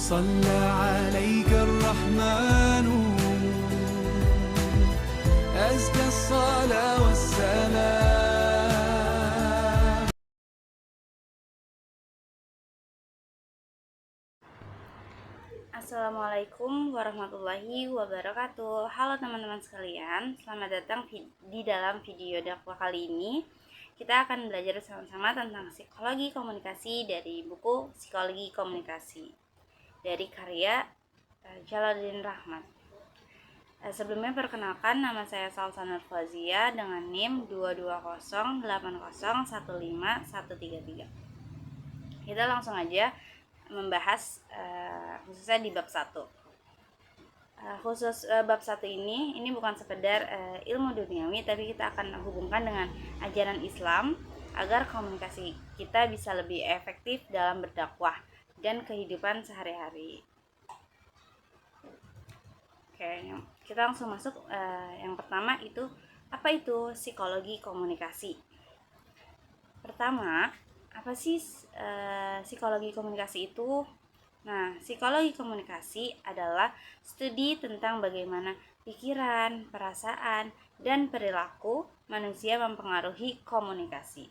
صلى عليك الرحمن أزكى الصلاة والسلام. Assalamualaikum warahmatullahi wabarakatuh. Halo teman-teman sekalian, selamat datang di dalam video dakwah kali ini. Kita akan belajar bersama-sama tentang psikologi komunikasi dari buku Psikologi Komunikasi dari karya Jalaluddin Rahmat. Sebelumnya perkenalkan, nama saya Salsa Nur Fauzia dengan NIM 22080151533. Kita langsung aja membahas khususnya di bab 1. Bab 1 ini bukan sekedar ilmu duniawi, tapi kita akan hubungkan dengan ajaran Islam agar komunikasi kita bisa lebih efektif dalam berdakwah dan kehidupan sehari-hari. Oke, kita langsung masuk. Yang pertama itu, apa itu psikologi komunikasi? Pertama, apa sih psikologi komunikasi itu? Nah, psikologi komunikasi adalah studi tentang bagaimana pikiran, perasaan, dan perilaku manusia mempengaruhi komunikasi.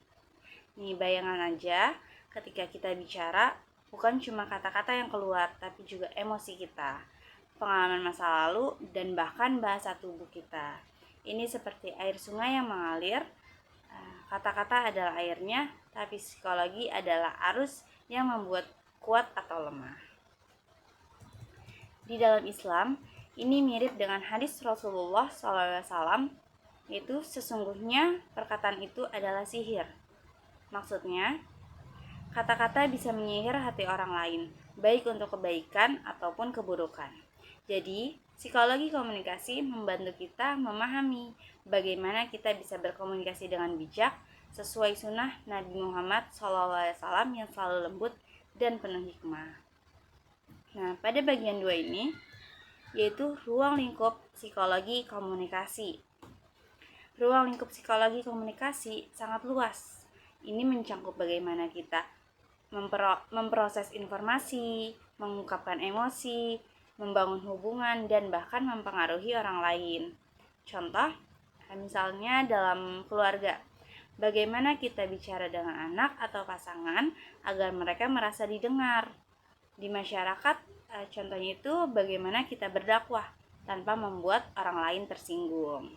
Nih, bayangan aja ketika kita bicara, bukan cuma kata-kata yang keluar, tapi juga emosi kita, pengalaman masa lalu, dan bahkan bahasa tubuh kita. Ini seperti air sungai yang mengalir. Kata-kata adalah airnya, tapi psikologi adalah arus yang membuat kuat atau lemah. Di dalam Islam, ini mirip dengan hadis Rasulullah SAW, yaitu sesungguhnya perkataan itu adalah sihir. Maksudnya, kata-kata bisa menyihir hati orang lain, baik untuk kebaikan ataupun keburukan. Jadi, psikologi komunikasi membantu kita memahami bagaimana kita bisa berkomunikasi dengan bijak sesuai sunnah Nabi Muhammad SAW yang selalu lembut dan penuh hikmah. Nah, pada bagian 2 ini, yaitu ruang lingkup psikologi komunikasi. Ruang lingkup psikologi komunikasi sangat luas. Ini mencakup bagaimana kita memproses informasi, mengungkapkan emosi, membangun hubungan, dan bahkan mempengaruhi orang lain. Contoh, misalnya dalam keluarga, bagaimana kita bicara dengan anak atau pasangan agar mereka merasa didengar. Di masyarakat, contohnya itu bagaimana kita berdakwah tanpa membuat orang lain tersinggung.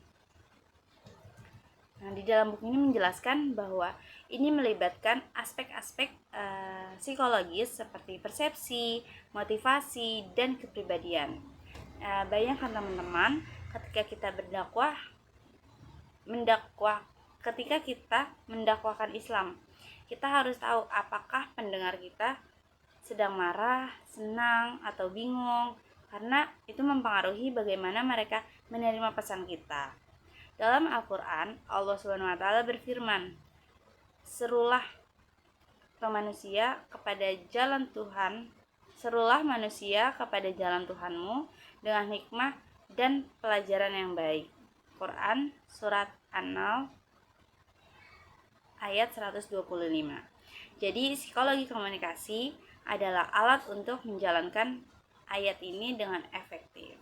Nah, di dalam buku ini menjelaskan bahwa ini melibatkan aspek-aspek psikologis seperti persepsi, motivasi, dan kepribadian. Bayangkan teman-teman, ketika kita ketika kita mendakwahkan Islam, kita harus tahu apakah pendengar kita sedang marah, senang, atau bingung, karena itu mempengaruhi bagaimana mereka menerima pesan kita. Dalam Al-Quran, Allah SWT berfirman, serulah manusia kepada jalan Tuhanmu dengan hikmah dan pelajaran yang baik. Quran Surat An-Nahl ayat 125. Jadi psikologi komunikasi adalah alat untuk menjalankan ayat ini dengan efektif.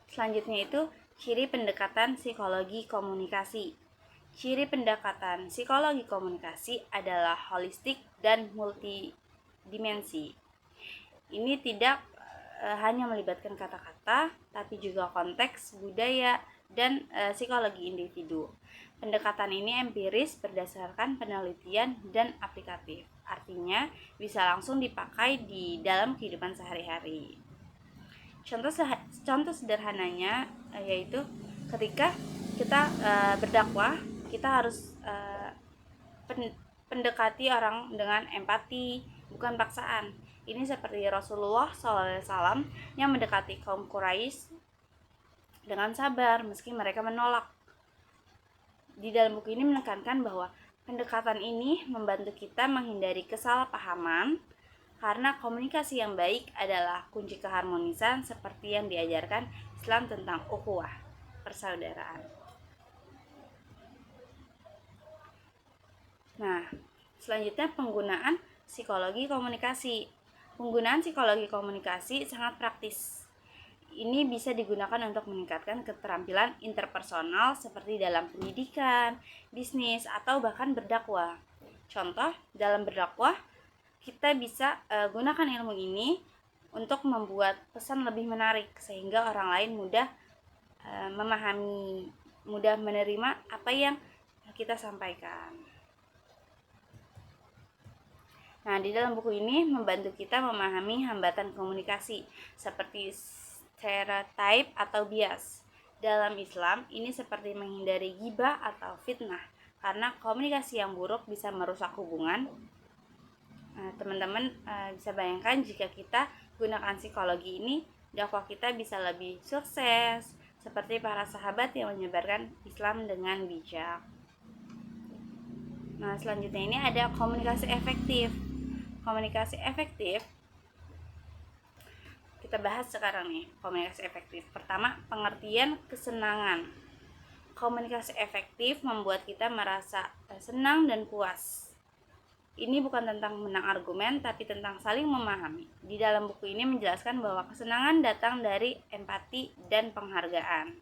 Selanjutnya itu ciri pendekatan psikologi komunikasi. Ciri pendekatan psikologi komunikasi adalah holistik dan multidimensi. Ini tidak hanya melibatkan kata-kata, tapi juga konteks, budaya, dan psikologi individu. Pendekatan ini empiris berdasarkan penelitian dan aplikatif. Artinya bisa langsung dipakai di dalam kehidupan sehari-hari. Contoh sederhananya yaitu ketika kita berdakwah, kita harus pendekati orang dengan empati, bukan paksaan. Ini seperti Rasulullah SAW yang mendekati kaum Quraisy dengan sabar meski mereka menolak. Di dalam buku ini menekankan bahwa pendekatan ini membantu kita menghindari kesalahpahaman, karena komunikasi yang baik adalah kunci keharmonisan seperti yang diajarkan Islam tentang ukhuwah, persaudaraan. Nah, selanjutnya penggunaan psikologi komunikasi. Penggunaan psikologi komunikasi sangat praktis. Ini bisa digunakan untuk meningkatkan keterampilan interpersonal seperti dalam pendidikan, bisnis, atau bahkan berdakwah. Contoh, dalam berdakwah, kita bisa gunakan ilmu ini untuk membuat pesan lebih menarik sehingga orang lain mudah memahami, mudah menerima apa yang kita sampaikan. Nah, di dalam buku ini membantu kita memahami hambatan komunikasi seperti stereotype atau bias. Dalam Islam, ini seperti menghindari ghibah atau fitnah karena komunikasi yang buruk bisa merusak hubungan. Teman-teman bisa bayangkan jika kita gunakan psikologi ini, dakwah kita bisa lebih sukses seperti para sahabat yang menyebarkan Islam dengan bijak. Nah, selanjutnya ini ada komunikasi efektif. Komunikasi efektif kita bahas sekarang nih. Komunikasi efektif pertama, pengertian kesenangan. Komunikasi efektif membuat kita merasa senang dan puas. Ini bukan tentang menang argumen, tapi tentang saling memahami. Di dalam buku ini menjelaskan bahwa kesenangan datang dari empati dan penghargaan.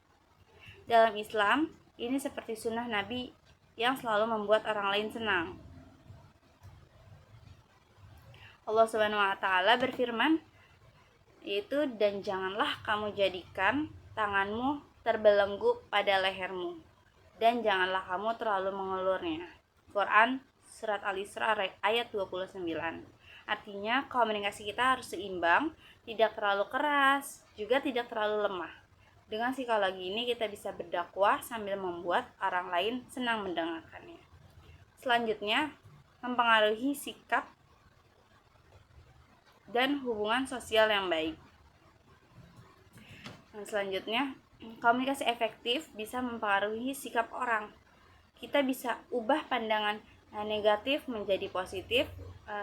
Dalam Islam, ini seperti sunnah Nabi yang selalu membuat orang lain senang. Allah Subhanahu wa Ta'ala berfirman, yaitu, dan janganlah kamu jadikan tanganmu terbelenggu pada lehermu, dan janganlah kamu terlalu mengulurnya. Quran Surat Al-Isra ayat 29. Artinya komunikasi kita harus seimbang, tidak terlalu keras, juga tidak terlalu lemah. Dengan psikologi ini kita bisa berdakwah sambil membuat orang lain senang mendengarkannya. Selanjutnya, mempengaruhi sikap dan hubungan sosial yang baik. Dan selanjutnya, komunikasi efektif bisa mempengaruhi sikap orang. Kita bisa ubah pandangan negatif menjadi positif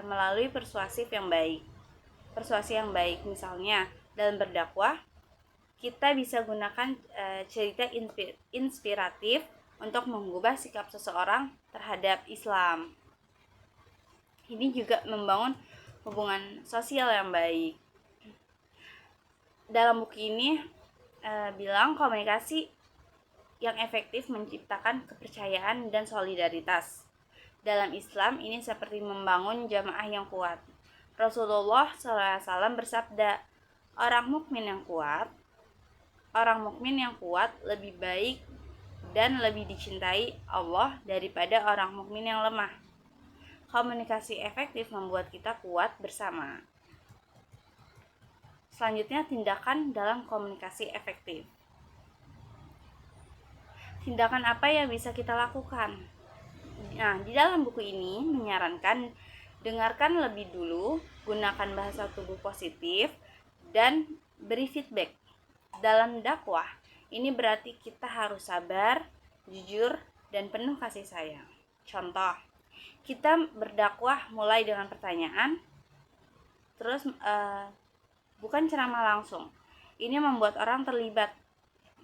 melalui persuasi yang baik. Misalnya, dalam berdakwah, kita bisa gunakan cerita inspiratif untuk mengubah sikap seseorang terhadap Islam. Ini juga membangun hubungan sosial yang baik. Dalam buku ini bilang komunikasi yang efektif menciptakan kepercayaan dan solidaritas. Dalam Islam ini seperti membangun jamaah yang kuat. Rasulullah SAW bersabda, orang mukmin yang kuat lebih baik dan lebih dicintai Allah daripada orang mukmin yang lemah. Komunikasi efektif membuat kita kuat bersama. Selanjutnya, tindakan dalam komunikasi efektif. Tindakan apa yang bisa kita lakukan? Nah, di dalam buku ini menyarankan dengarkan lebih dulu, gunakan bahasa tubuh positif, dan beri feedback. Dalam dakwah, ini berarti kita harus sabar, jujur, dan penuh kasih sayang. Contoh, kita berdakwah mulai dengan pertanyaan, terus bukan ceramah langsung. Ini membuat orang terlibat.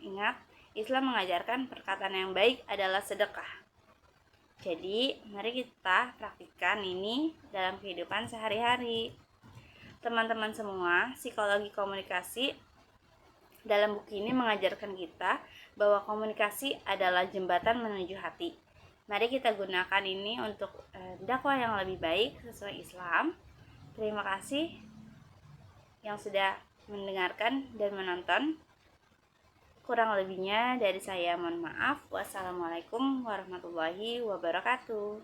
Ingat, Islam mengajarkan perkataan yang baik adalah sedekah. Jadi, mari kita praktikkan ini dalam kehidupan sehari-hari. Teman-teman semua, psikologi komunikasi dalam buku ini mengajarkan kita bahwa komunikasi adalah jembatan menuju hati. Mari kita gunakan ini untuk dakwah yang lebih baik sesuai Islam. Terima kasih yang sudah mendengarkan dan menonton. Kurang lebihnya dari saya mohon maaf. Wassalamualaikum warahmatullahi wabarakatuh.